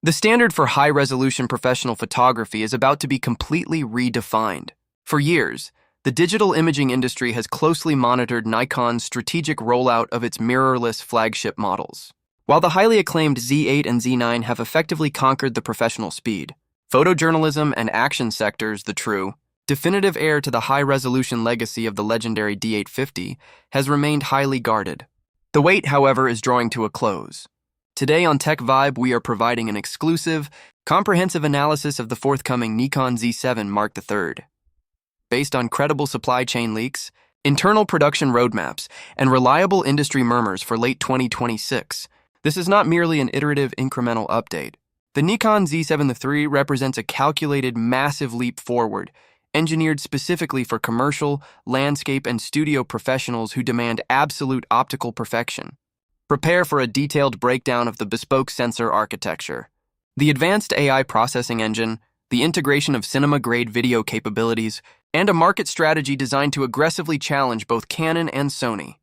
The standard for high-resolution professional photography is about to be completely redefined. For years, the digital imaging industry has closely monitored Nikon's strategic rollout of its mirrorless flagship models. While the highly acclaimed Z8 and Z9 have effectively conquered the professional speed, photojournalism and action sectors, the true, definitive heir to the high-resolution legacy of the legendary D850, has remained highly guarded. The wait, however, is drawing to a close. Today on TechVibe, we are providing an exclusive, comprehensive analysis of the forthcoming Nikon Z7 Mark III. Based on credible supply chain leaks, internal production roadmaps, and reliable industry murmurs for late 2026, this is not merely an iterative incremental update. The Nikon Z7 III represents a calculated, massive leap forward, engineered specifically for commercial, landscape, and studio professionals who demand absolute optical perfection. Prepare for a detailed breakdown of the bespoke sensor architecture, the advanced AI processing engine, the integration of cinema-grade video capabilities, and a market strategy designed to aggressively challenge both Canon and Sony.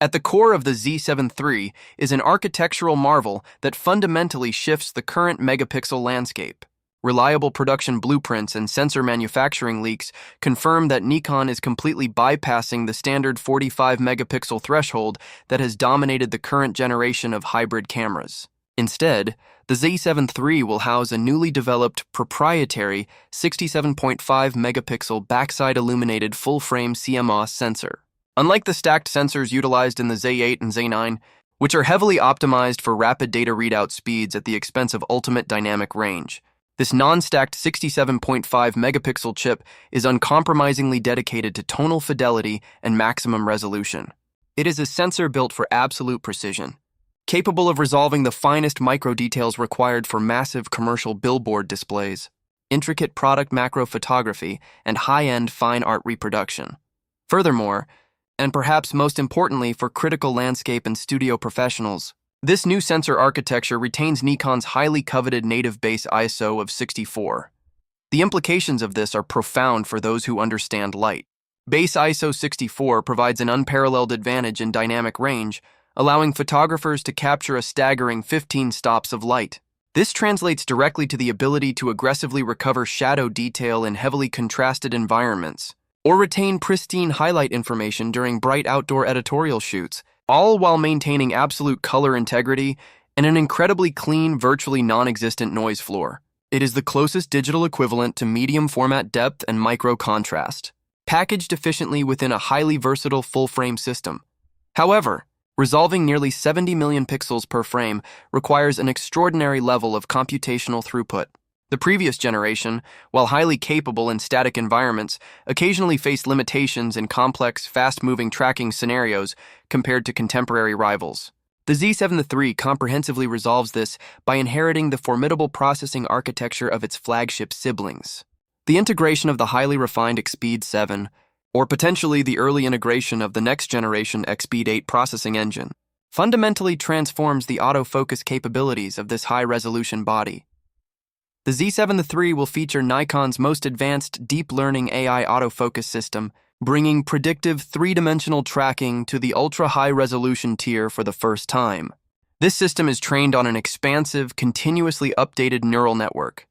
At the core of the Z7 III is an architectural marvel that fundamentally shifts the current megapixel landscape. Reliable production blueprints and sensor manufacturing leaks confirm that Nikon is completely bypassing the standard 45-megapixel threshold that has dominated the current generation of hybrid cameras. Instead, the Z7 III will house a newly developed proprietary 67.5-megapixel backside illuminated full-frame CMOS sensor. Unlike the stacked sensors utilized in the Z8 and Z9, which are heavily optimized for rapid data readout speeds at the expense of ultimate dynamic range, this non-stacked 67.5-megapixel chip is uncompromisingly dedicated to tonal fidelity and maximum resolution. It is a sensor built for absolute precision, capable of resolving the finest micro-details required for massive commercial billboard displays, intricate product macro photography, and high-end fine art reproduction. Furthermore, and perhaps most importantly for critical landscape and studio professionals, this new sensor architecture retains Nikon's highly coveted native base ISO of 64. The implications of this are profound for those who understand light. Base ISO 64 provides an unparalleled advantage in dynamic range, allowing photographers to capture a staggering 15 stops of light. This translates directly to the ability to aggressively recover shadow detail in heavily contrasted environments, or retain pristine highlight information during bright outdoor editorial shoots, all while maintaining absolute color integrity and an incredibly clean, virtually non-existent noise floor. It is the closest digital equivalent to medium format depth and micro contrast, packaged efficiently within a highly versatile full-frame system. However, resolving nearly 70 million pixels per frame requires an extraordinary level of computational throughput. The previous generation, while highly capable in static environments, occasionally faced limitations in complex, fast-moving tracking scenarios compared to contemporary rivals. The Z7 III comprehensively resolves this by inheriting the formidable processing architecture of its flagship siblings. The integration of the highly refined Xpeed 7, or potentially the early integration of the next-generation Xpeed 8 processing engine, fundamentally transforms the autofocus capabilities of this high-resolution body. The Z7 III will feature Nikon's most advanced deep learning AI autofocus system, bringing predictive three-dimensional tracking to the ultra-high-resolution tier for the first time. This system is trained on an expansive, continuously updated neural network,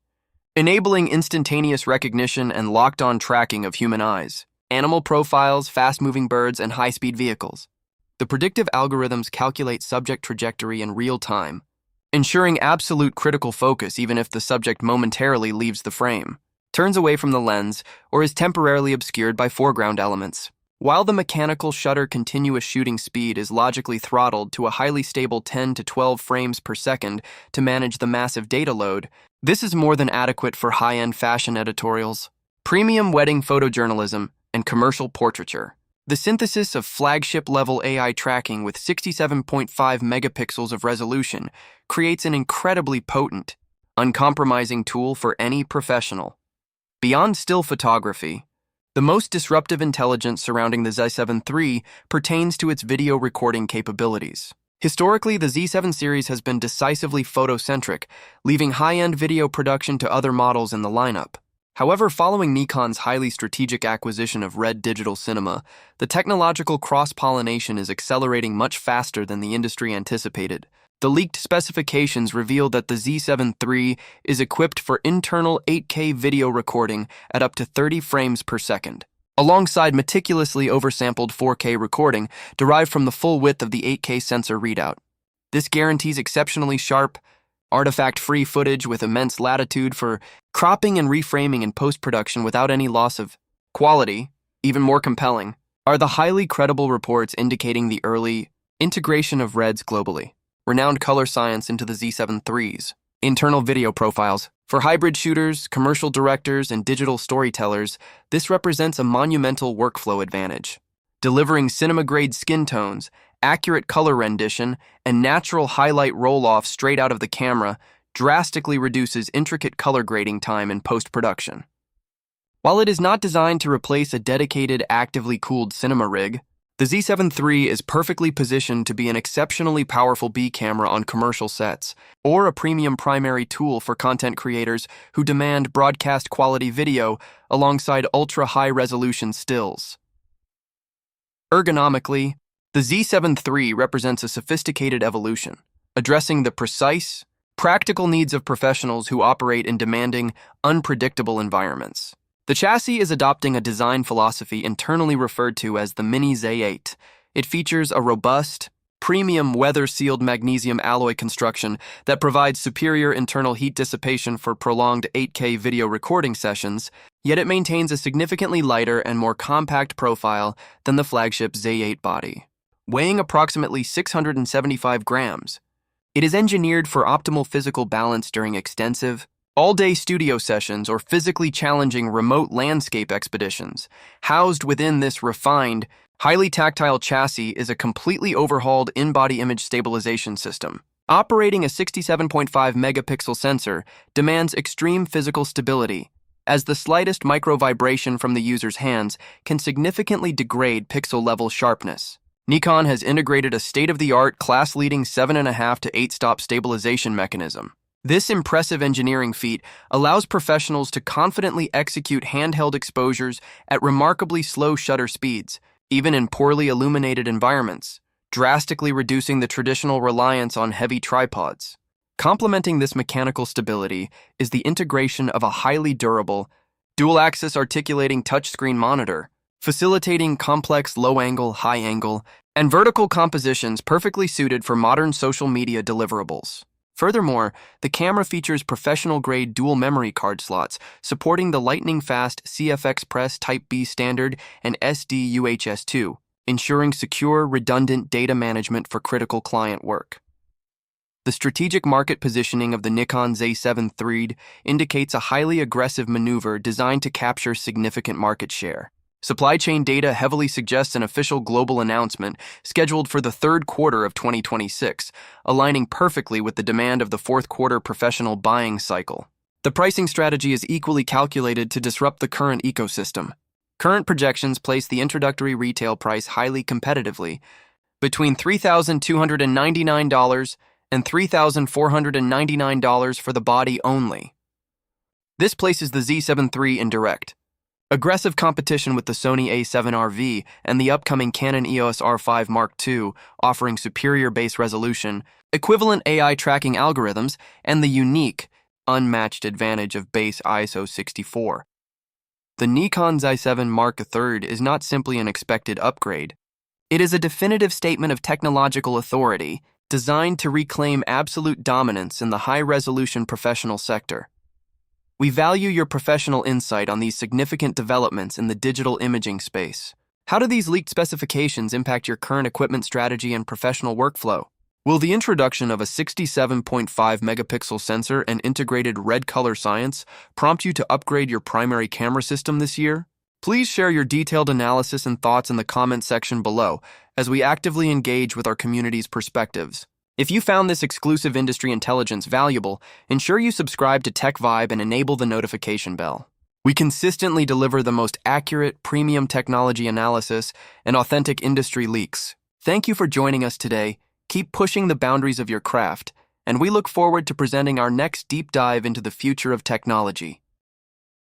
enabling instantaneous recognition and locked-on tracking of human eyes, animal profiles, fast-moving birds, and high-speed vehicles. The predictive algorithms calculate subject trajectory in real time, ensuring absolute critical focus even if the subject momentarily leaves the frame, turns away from the lens, or is temporarily obscured by foreground elements. While the mechanical shutter continuous shooting speed is logically throttled to a highly stable 10 to 12 frames per second to manage the massive data load, this is more than adequate for high-end fashion editorials, premium wedding photojournalism, and commercial portraiture. The synthesis of flagship-level AI tracking with 67.5 megapixels of resolution creates an incredibly potent, uncompromising tool for any professional. Beyond still photography, the most disruptive intelligence surrounding the Z7 III pertains to its video recording capabilities. Historically, the Z7 series has been decisively photocentric, leaving high-end video production to other models in the lineup. However, following Nikon's highly strategic acquisition of Red Digital Cinema, the technological cross-pollination is accelerating much faster than the industry anticipated. The leaked specifications reveal that the Z7 III is equipped for internal 8K video recording at up to 30 frames per second, alongside meticulously oversampled 4K recording derived from the full width of the 8K sensor readout. This guarantees exceptionally sharp, artifact-free footage with immense latitude for cropping and reframing in post-production without any loss of quality. Even more compelling are the highly credible reports indicating the early integration of REDs globally, renowned color science into the Z7 III's internal video profiles. For hybrid shooters, commercial directors, and digital storytellers, this represents a monumental workflow advantage. Delivering cinema-grade skin tones, accurate color rendition, and natural highlight roll-off straight out of the camera drastically reduces intricate color grading time in post-production. While it is not designed to replace a dedicated, actively cooled cinema rig, the Z7 III is perfectly positioned to be an exceptionally powerful B camera on commercial sets, or a premium primary tool for content creators who demand broadcast-quality video alongside ultra-high-resolution stills. Ergonomically, the Z7 III represents a sophisticated evolution, addressing the precise, practical needs of professionals who operate in demanding, unpredictable environments. The chassis is adopting a design philosophy internally referred to as the Mini Z8. It features a robust, premium weather-sealed magnesium alloy construction that provides superior internal heat dissipation for prolonged 8K video recording sessions, yet it maintains a significantly lighter and more compact profile than the flagship Z8 body. Weighing approximately 675 grams, it is engineered for optimal physical balance during extensive, all-day studio sessions or physically challenging remote landscape expeditions. Housed within this refined, highly tactile chassis is a completely overhauled in-body image stabilization system. Operating a 67.5 megapixel sensor demands extreme physical stability, as the slightest micro-vibration from the user's hands can significantly degrade pixel-level sharpness. Nikon has integrated a state-of-the-art, class-leading 7.5 to 8-stop stabilization mechanism. This impressive engineering feat allows professionals to confidently execute handheld exposures at remarkably slow shutter speeds, even in poorly illuminated environments, drastically reducing the traditional reliance on heavy tripods. Complementing this mechanical stability is the integration of a highly durable, dual-axis articulating touchscreen monitor, facilitating complex low-angle, high-angle, and vertical compositions perfectly suited for modern social media deliverables. Furthermore, the camera features professional-grade dual memory card slots supporting the lightning-fast CF Express Type B standard and SD UHS-2, ensuring secure, redundant data management for critical client work. The strategic market positioning of the Nikon Z7 III indicates a highly aggressive maneuver designed to capture significant market share. Supply chain data heavily suggests an official global announcement scheduled for the third quarter of 2026, aligning perfectly with the demand of the fourth quarter professional buying cycle. The pricing strategy is equally calculated to disrupt the current ecosystem. Current projections place the introductory retail price highly competitively, between $3,299 and $3,499 for the body only. This places the Z7 III in direct, aggressive competition with the Sony A7RV and the upcoming Canon EOS R5 Mark II, offering superior base resolution, equivalent AI tracking algorithms, and the unique, unmatched advantage of base ISO 64. The Nikon Z7 Mark III is not simply an expected upgrade. It is a definitive statement of technological authority, designed to reclaim absolute dominance in the high-resolution professional sector. We value your professional insight on these significant developments in the digital imaging space. How do these leaked specifications impact your current equipment strategy and professional workflow? Will the introduction of a 67.5 megapixel sensor and integrated red color science prompt you to upgrade your primary camera system this year? Please share your detailed analysis and thoughts in the comment section below as we actively engage with our community's perspectives. If you found this exclusive industry intelligence valuable, ensure you subscribe to TechVibe and enable the notification bell. We consistently deliver the most accurate, premium technology analysis and authentic industry leaks. Thank you for joining us today. Keep pushing the boundaries of your craft, and we look forward to presenting our next deep dive into the future of technology.